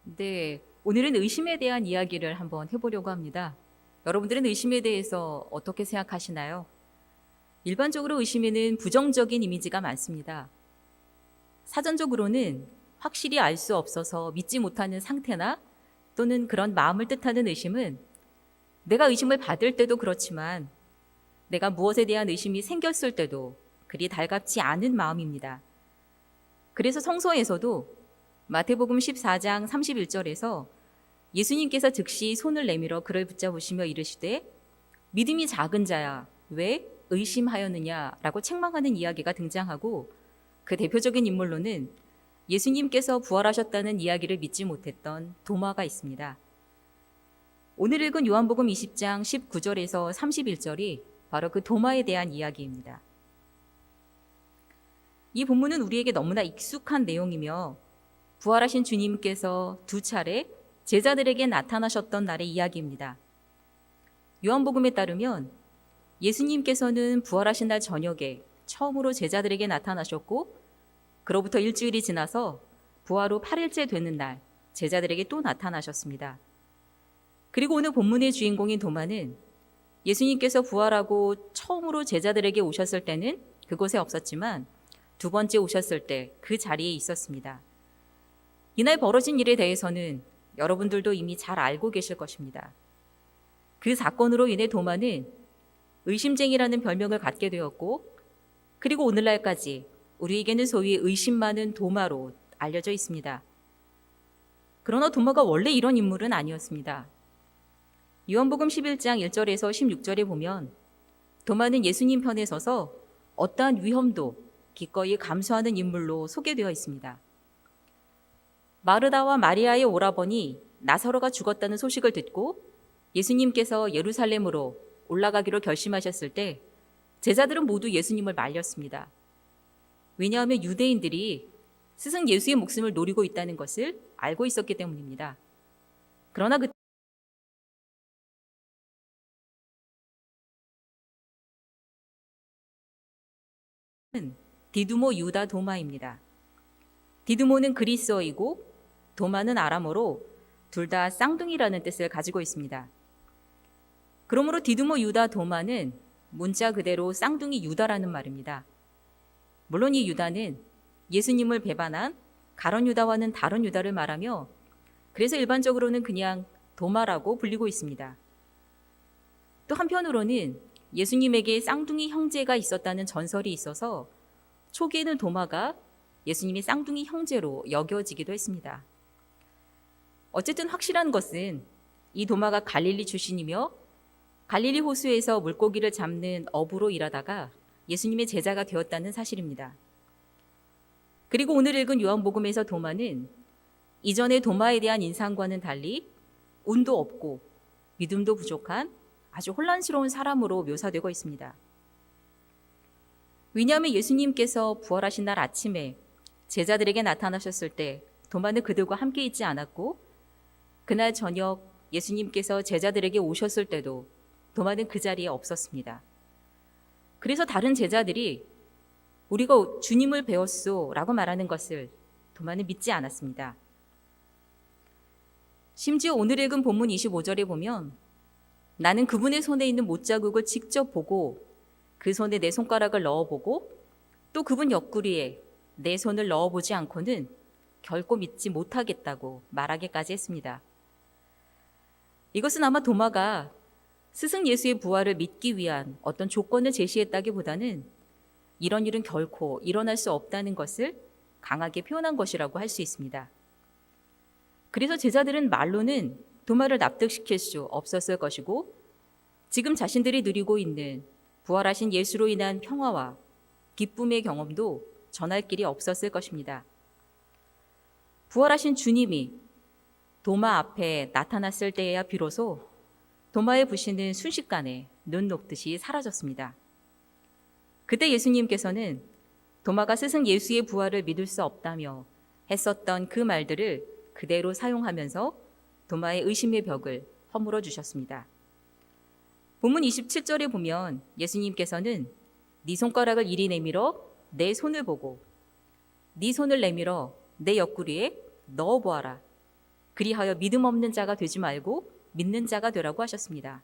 네, 오늘은 의심에 대한 이야기를 한번 해보려고 합니다. 여러분들은 의심에 대해서 어떻게 생각하시나요? 일반적으로 의심에는 부정적인 이미지가 많습니다. 사전적으로는 확실히 알 수 없어서 믿지 못하는 상태나 또는 그런 마음을 뜻하는 의심은 내가 의심을 받을 때도 그렇지만 내가 무엇에 대한 의심이 생겼을 때도 그리 달갑지 않은 마음입니다. 그래서 성서에서도 마태복음 14장 31절에서 예수님께서 즉시 손을 내밀어 그를 붙잡으시며 이르시되 믿음이 작은 자야 왜 의심하였느냐라고 책망하는 이야기가 등장하고, 그 대표적인 인물로는 예수님께서 부활하셨다는 이야기를 믿지 못했던 도마가 있습니다. 오늘 읽은 요한복음 20장 19절에서 31절이 바로 그 도마에 대한 이야기입니다. 이 본문은 우리에게 너무나 익숙한 내용이며 부활하신 주님께서 두 차례 제자들에게 나타나셨던 날의 이야기입니다. 요한복음에 따르면 예수님께서는 부활하신 날 저녁에 처음으로 제자들에게 나타나셨고, 그로부터 일주일이 지나서 부활 후 8일째 되는 날 제자들에게 또 나타나셨습니다. 그리고 오늘 본문의 주인공인 도마는 예수님께서 부활하고 처음으로 제자들에게 오셨을 때는 그곳에 없었지만 두 번째 오셨을 때 그 자리에 있었습니다. 이날 벌어진 일에 대해서는 여러분들도 이미 잘 알고 계실 것입니다. 그 사건으로 인해 도마는 의심쟁이라는 별명을 갖게 되었고, 그리고 오늘날까지 우리에게는 소위 의심 많은 도마로 알려져 있습니다. 그러나 도마가 원래 이런 인물은 아니었습니다. 요한복음 11장 1절에서 16절에 보면 도마는 예수님 편에 서서 어떠한 위험도 기꺼이 감수하는 인물로 소개되어 있습니다. 마르다와 마리아의 오라버니 나사로가 죽었다는 소식을 듣고 예수님께서 예루살렘으로 올라가기로 결심하셨을 때 제자들은 모두 예수님을 말렸습니다. 왜냐하면 유대인들이 스승 예수의 목숨을 노리고 있다는 것을 알고 있었기 때문입니다. 그러나 그는 디두모 유다 도마입니다. 디두모는 그리스어이고 도마는 아람어로 둘 다 쌍둥이라는 뜻을 가지고 있습니다. 그러므로 디두모 유다 도마는 문자 그대로 쌍둥이 유다라는 말입니다. 물론 이 유다는 예수님을 배반한 가룟 유다와는 다른 유다를 말하며, 그래서 일반적으로는 그냥 도마라고 불리고 있습니다. 또 한편으로는 예수님에게 쌍둥이 형제가 있었다는 전설이 있어서 초기에는 도마가 예수님의 쌍둥이 형제로 여겨지기도 했습니다. 어쨌든 확실한 것은 이 도마가 갈릴리 출신이며 갈릴리 호수에서 물고기를 잡는 어부로 일하다가 예수님의 제자가 되었다는 사실입니다. 그리고 오늘 읽은 요한복음에서 도마는 이전의 도마에 대한 인상과는 달리 운도 없고 믿음도 부족한 아주 혼란스러운 사람으로 묘사되고 있습니다. 왜냐하면 예수님께서 부활하신 날 아침에 제자들에게 나타나셨을 때 도마는 그들과 함께 있지 않았고, 그날 저녁 예수님께서 제자들에게 오셨을 때도 도마는 그 자리에 없었습니다. 그래서 다른 제자들이 우리가 주님을 배웠소 라고 말하는 것을 도마는 믿지 않았습니다. 심지어 오늘 읽은 본문 25절에 보면 나는 그분의 손에 있는 못자국을 직접 보고 그 손에 내 손가락을 넣어보고 또 그분 옆구리에 내 손을 넣어보지 않고는 결코 믿지 못하겠다고 말하기까지 했습니다. 이것은 아마 도마가 스승 예수의 부활을 믿기 위한 어떤 조건을 제시했다기보다는 이런 일은 결코 일어날 수 없다는 것을 강하게 표현한 것이라고 할 수 있습니다. 그래서 제자들은 말로는 도마를 납득시킬 수 없었을 것이고, 지금 자신들이 누리고 있는 부활하신 예수로 인한 평화와 기쁨의 경험도 전할 길이 없었을 것입니다. 부활하신 주님이 도마 앞에 나타났을 때에야 비로소 도마의 불신은 순식간에 눈 녹듯이 사라졌습니다. 그때 예수님께서는 도마가 스승 예수의 부활을 믿을 수 없다며 했었던 그 말들을 그대로 사용하면서 도마의 의심의 벽을 허물어 주셨습니다. 본문 27절에 보면 예수님께서는 네 손가락을 이리 내밀어 내 손을 보고 네 손을 내밀어 내 옆구리에 넣어보아라. 그리하여 믿음 없는 자가 되지 말고 믿는 자가 되라고 하셨습니다.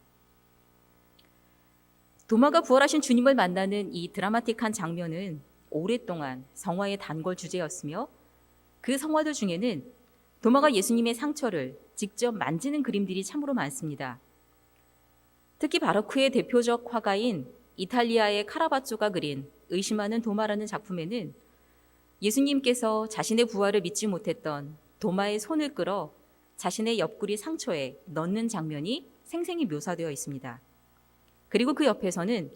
도마가 부활하신 주님을 만나는 이 드라마틱한 장면은 오랫동안 성화의 단골 주제였으며 그 성화들 중에는 도마가 예수님의 상처를 직접 만지는 그림들이 참으로 많습니다. 특히 바로크의 대표적 화가인 이탈리아의 카라바조가 그린 의심하는 도마라는 작품에는 예수님께서 자신의 부활을 믿지 못했던 도마의 손을 끌어 자신의 옆구리 상처에 넣는 장면이 생생히 묘사되어 있습니다. 그리고 그 옆에서는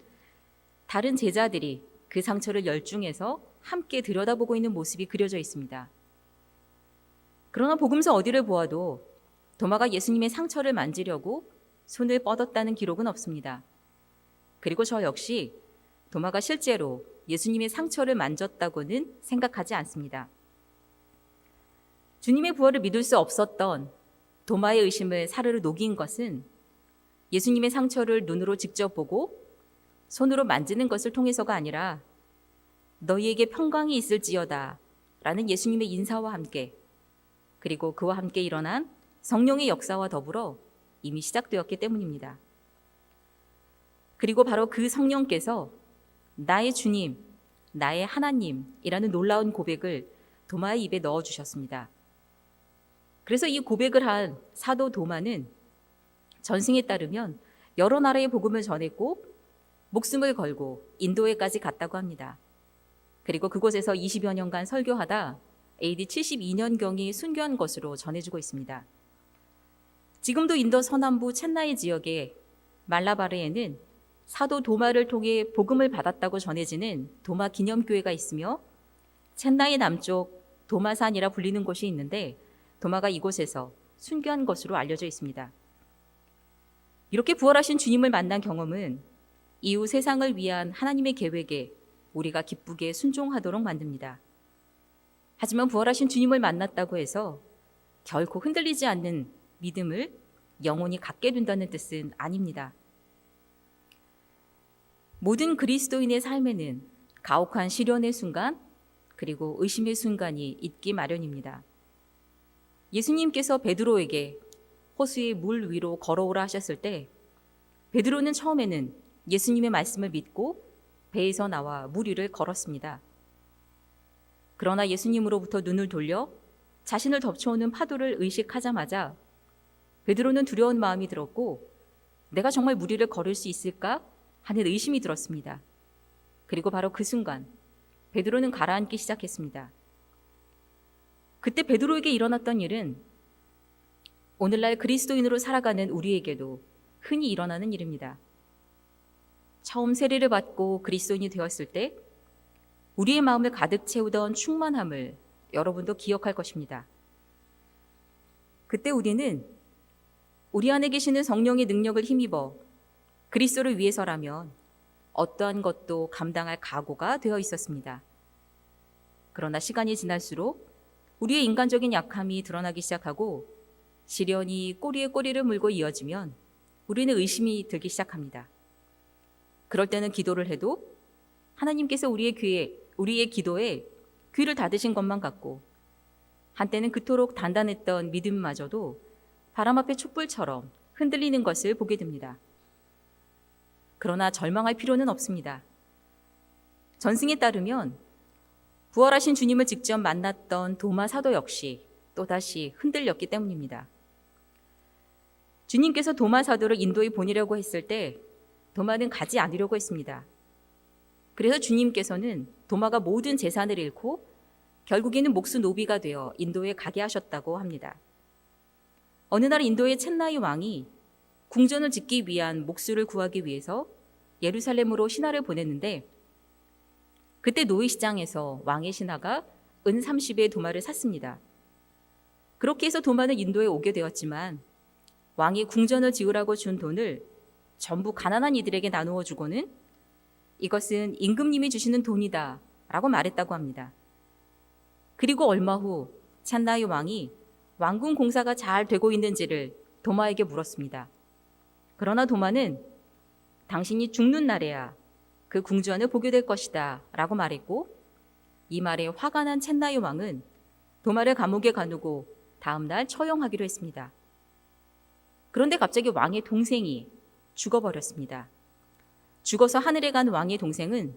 다른 제자들이 그 상처를 열중해서 함께 들여다보고 있는 모습이 그려져 있습니다. 그러나 복음서 어디를 보아도 도마가 예수님의 상처를 만지려고 손을 뻗었다는 기록은 없습니다. 그리고 저 역시 도마가 실제로 예수님의 상처를 만졌다고는 생각하지 않습니다. 주님의 부활을 믿을 수 없었던 도마의 의심을 사르르 녹인 것은 예수님의 상처를 눈으로 직접 보고 손으로 만지는 것을 통해서가 아니라 너희에게 평강이 있을지어다 라는 예수님의 인사와 함께 그리고 그와 함께 일어난 성령의 역사와 더불어 이미 시작되었기 때문입니다. 그리고 바로 그 성령께서 나의 주님, 나의 하나님이라는 놀라운 고백을 도마의 입에 넣어주셨습니다. 그래서 이 고백을 한 사도 도마는 전승에 따르면 여러 나라의 복음을 전했고 목숨을 걸고 인도에까지 갔다고 합니다. 그리고 그곳에서 20여 년간 설교하다 AD 72년경이 순교한 것으로 전해지고 있습니다. 지금도 인도 서남부 첸나이 지역의 말라바르에는 사도 도마를 통해 복음을 받았다고 전해지는 도마 기념교회가 있으며 첸나이 남쪽 도마산이라 불리는 곳이 있는데 도마가 이곳에서 순교한 것으로 알려져 있습니다. 이렇게 부활하신 주님을 만난 경험은 이후 세상을 위한 하나님의 계획에 우리가 기쁘게 순종하도록 만듭니다. 하지만 부활하신 주님을 만났다고 해서 결코 흔들리지 않는 믿음을 영원히 갖게 된다는 뜻은 아닙니다. 모든 그리스도인의 삶에는 가혹한 시련의 순간 그리고 의심의 순간이 있기 마련입니다. 예수님께서 베드로에게 호수의 물 위로 걸어오라 하셨을 때 베드로는 처음에는 예수님의 말씀을 믿고 배에서 나와 물 위를 걸었습니다. 그러나 예수님으로부터 눈을 돌려 자신을 덮쳐오는 파도를 의식하자마자 베드로는 두려운 마음이 들었고 내가 정말 물 위를 걸을 수 있을까 하는 의심이 들었습니다. 그리고 바로 그 순간 베드로는 가라앉기 시작했습니다. 그때 베드로에게 일어났던 일은 오늘날 그리스도인으로 살아가는 우리에게도 흔히 일어나는 일입니다. 처음 세례를 받고 그리스도인이 되었을 때 우리의 마음을 가득 채우던 충만함을 여러분도 기억할 것입니다. 그때 우리는 우리 안에 계시는 성령의 능력을 힘입어 그리스도를 위해서라면 어떠한 것도 감당할 각오가 되어 있었습니다. 그러나 시간이 지날수록 우리의 인간적인 약함이 드러나기 시작하고 시련이 꼬리에 꼬리를 물고 이어지면 우리는 의심이 들기 시작합니다. 그럴 때는 기도를 해도 하나님께서 우리의 기도에 귀를 닫으신 것만 같고 한때는 그토록 단단했던 믿음마저도 바람 앞의 촛불처럼 흔들리는 것을 보게 됩니다. 그러나 절망할 필요는 없습니다. 전승에 따르면 부활하신 주님을 직접 만났던 도마 사도 역시 또다시 흔들렸기 때문입니다. 주님께서 도마 사도를 인도에 보내려고 했을 때 도마는 가지 않으려고 했습니다. 그래서 주님께서는 도마가 모든 재산을 잃고 결국에는 목수 노비가 되어 인도에 가게 하셨다고 합니다. 어느 날 인도의 첸나이 왕이 궁전을 짓기 위한 목수를 구하기 위해서 예루살렘으로 신하를 보냈는데 그때 노예시장에서 왕의 신하가 은 30의 도마를 샀습니다. 그렇게 해서 도마는 인도에 오게 되었지만 왕이 궁전을 지으라고 준 돈을 전부 가난한 이들에게 나누어 주고는 이것은 임금님이 주시는 돈이다 라고 말했다고 합니다. 그리고 얼마 후 찬나이 왕이 왕궁 공사가 잘 되고 있는지를 도마에게 물었습니다. 그러나 도마는 당신이 죽는 날에야 그 궁전을 보게 될 것이다 라고 말했고 이 말에 화가 난 첸나이 왕은 도마를 감옥에 가두고 다음 날 처형하기로 했습니다. 그런데 갑자기 왕의 동생이 죽어버렸습니다. 죽어서 하늘에 간 왕의 동생은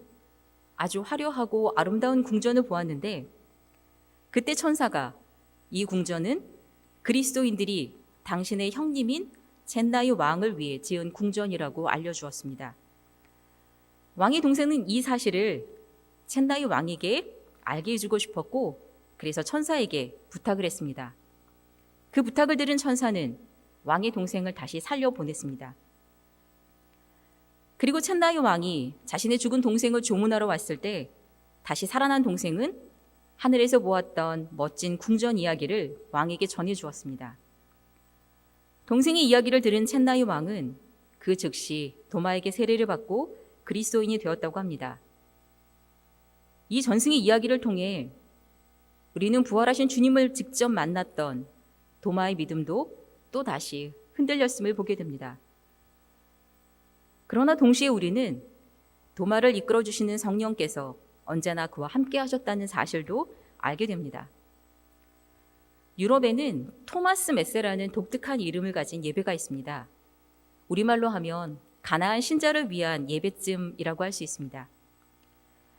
아주 화려하고 아름다운 궁전을 보았는데 그때 천사가 이 궁전은 그리스도인들이 당신의 형님인 젠나이 왕을 위해 지은 궁전이라고 알려주었습니다. 왕의 동생은 이 사실을 첸나이 왕에게 알게 해주고 싶었고 그래서 천사에게 부탁을 했습니다. 그 부탁을 들은 천사는 왕의 동생을 다시 살려보냈습니다. 그리고 첸나이 왕이 자신의 죽은 동생을 조문하러 왔을 때 다시 살아난 동생은 하늘에서 보았던 멋진 궁전 이야기를 왕에게 전해주었습니다. 동생의 이야기를 들은 첸나이 왕은 그 즉시 도마에게 세례를 받고 그리스도인이 되었다고 합니다. 이 전승의 이야기를 통해 우리는 부활하신 주님을 직접 만났던 도마의 믿음도 또 다시 흔들렸음을 보게 됩니다. 그러나 동시에 우리는 도마를 이끌어 주시는 성령께서 언제나 그와 함께 하셨다는 사실도 알게 됩니다. 유럽에는 토마스 메세라는 독특한 이름을 가진 예배가 있습니다. 우리말로 하면 가나안 신자를 위한 예배쯤이라고 할 수 있습니다.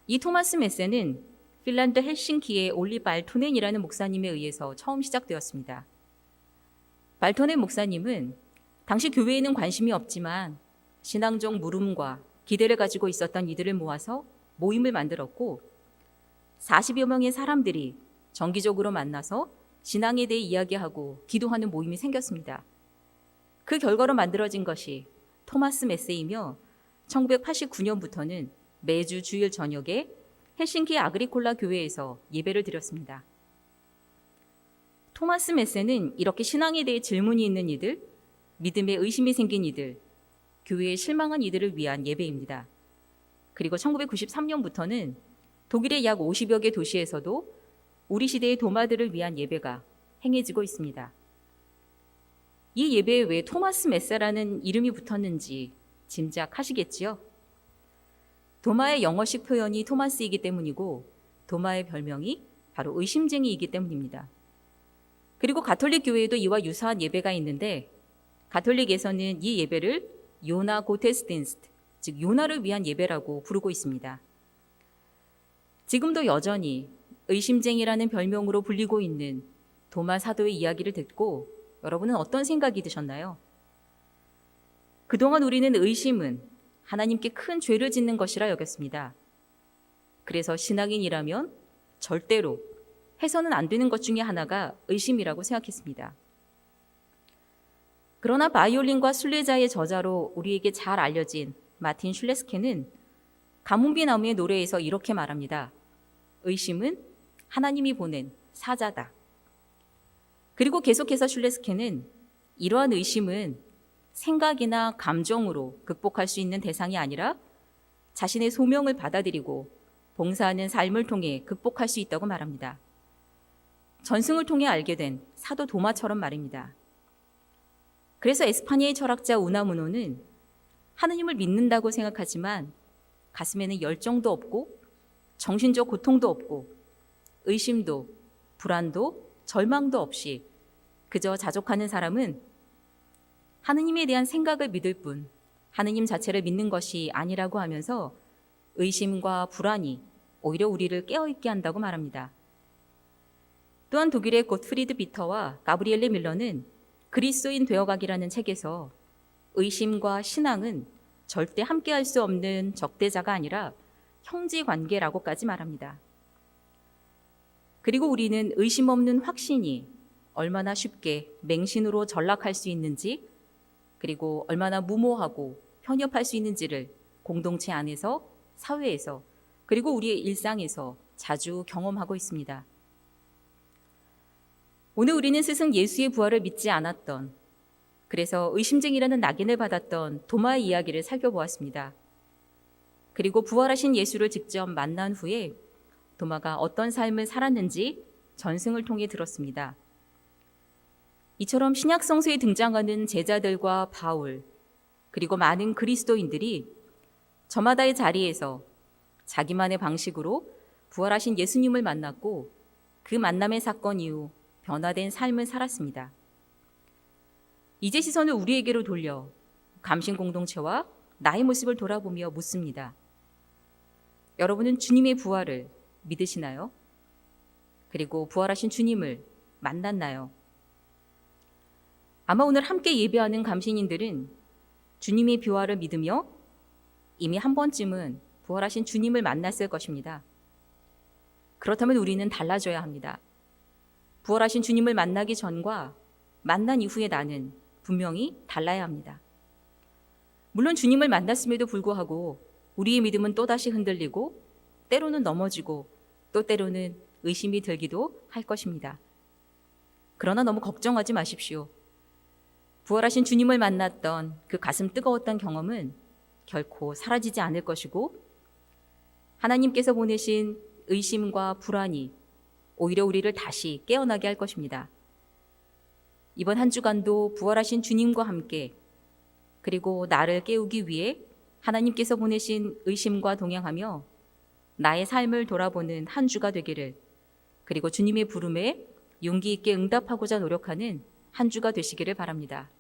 이 토마스 메세는 핀란드 헬싱키의 올리 발토넨이라는 목사님에 의해서 처음 시작되었습니다. 발토넨 목사님은 당시 교회에는 관심이 없지만 신앙적 물음과 기대를 가지고 있었던 이들을 모아서 모임을 만들었고 40여 명의 사람들이 정기적으로 만나서 신앙에 대해 이야기하고 기도하는 모임이 생겼습니다. 그 결과로 만들어진 것이 토마스 메세이며 1989년부터는 매주 주일 저녁에 헬싱키 아그리콜라 교회에서 예배를 드렸습니다. 토마스 메세는 이렇게 신앙에 대해 질문이 있는 이들, 믿음에 의심이 생긴 이들, 교회에 실망한 이들을 위한 예배입니다. 그리고 1993년부터는 독일의 약 50여 개 도시에서도 우리 시대의 도마들을 위한 예배가 행해지고 있습니다. 이 예배에 왜 토마스 메세라는 이름이 붙었는지 짐작하시겠지요? 도마의 영어식 표현이 토마스이기 때문이고 도마의 별명이 바로 의심쟁이이기 때문입니다. 그리고 가톨릭 교회에도 이와 유사한 예배가 있는데 가톨릭에서는 이 예배를 요나 고테스딘스트, 즉 요나를 위한 예배라고 부르고 있습니다. 지금도 여전히 의심쟁이라는 별명으로 불리고 있는 도마 사도의 이야기를 듣고 여러분은 어떤 생각이 드셨나요? 그동안 우리는 의심은 하나님께 큰 죄를 짓는 것이라 여겼습니다. 그래서 신앙인이라면 절대로 해서는 안 되는 것 중에 하나가 의심이라고 생각했습니다. 그러나 바이올린과 순례자의 저자로 우리에게 잘 알려진 마틴 슐레스케는 가뭄비 나무의 노래에서 이렇게 말합니다. 의심은 하나님이 보낸 사자다. 그리고 계속해서 슐레스케는 이러한 의심은 생각이나 감정으로 극복할 수 있는 대상이 아니라 자신의 소명을 받아들이고 봉사하는 삶을 통해 극복할 수 있다고 말합니다. 전승을 통해 알게 된 사도 도마처럼 말입니다. 그래서 에스파니아의 철학자 우나무노는 하느님을 믿는다고 생각하지만 가슴에는 열정도 없고 정신적 고통도 없고 의심도 불안도 절망도 없이 그저 자족하는 사람은 하느님에 대한 생각을 믿을 뿐 하느님 자체를 믿는 것이 아니라고 하면서 의심과 불안이 오히려 우리를 깨어있게 한다고 말합니다. 또한 독일의 고트프리드 비터와 가브리엘레 밀러는 그리스도인 되어가기라는 책에서 의심과 신앙은 절대 함께할 수 없는 적대자가 아니라 형제 관계라고까지 말합니다. 그리고 우리는 의심 없는 확신이 얼마나 쉽게 맹신으로 전락할 수 있는지 그리고 얼마나 무모하고 편협할 수 있는지를 공동체 안에서 사회에서 그리고 우리의 일상에서 자주 경험하고 있습니다. 오늘 우리는 스승 예수의 부활을 믿지 않았던 그래서 의심쟁이라는 낙인을 받았던 도마의 이야기를 살펴보았습니다. 그리고 부활하신 예수를 직접 만난 후에 도마가 어떤 삶을 살았는지 전승을 통해 들었습니다. 이처럼 신약 성서에 등장하는 제자들과 바울 그리고 많은 그리스도인들이 저마다의 자리에서 자기만의 방식으로 부활하신 예수님을 만났고 그 만남의 사건 이후 변화된 삶을 살았습니다. 이제 시선을 우리에게로 돌려 감신 공동체와 나의 모습을 돌아보며 묻습니다. 여러분은 주님의 부활을 믿으시나요? 그리고 부활하신 주님을 만났나요? 아마 오늘 함께 예배하는 감신인들은 주님의 부활을 믿으며 이미 한 번쯤은 부활하신 주님을 만났을 것입니다. 그렇다면 우리는 달라져야 합니다. 부활하신 주님을 만나기 전과 만난 이후의 나는 분명히 달라야 합니다. 물론 주님을 만났음에도 불구하고 우리의 믿음은 또다시 흔들리고 때로는 넘어지고 또 때로는 의심이 들기도 할 것입니다. 그러나 너무 걱정하지 마십시오. 부활하신 주님을 만났던 그 가슴 뜨거웠던 경험은 결코 사라지지 않을 것이고 하나님께서 보내신 의심과 불안이 오히려 우리를 다시 깨어나게 할 것입니다. 이번 한 주간도 부활하신 주님과 함께 그리고 나를 깨우기 위해 하나님께서 보내신 의심과 동행하며 나의 삶을 돌아보는 한 주가 되기를, 그리고 주님의 부름에 용기 있게 응답하고자 노력하는 한 주가 되시기를 바랍니다.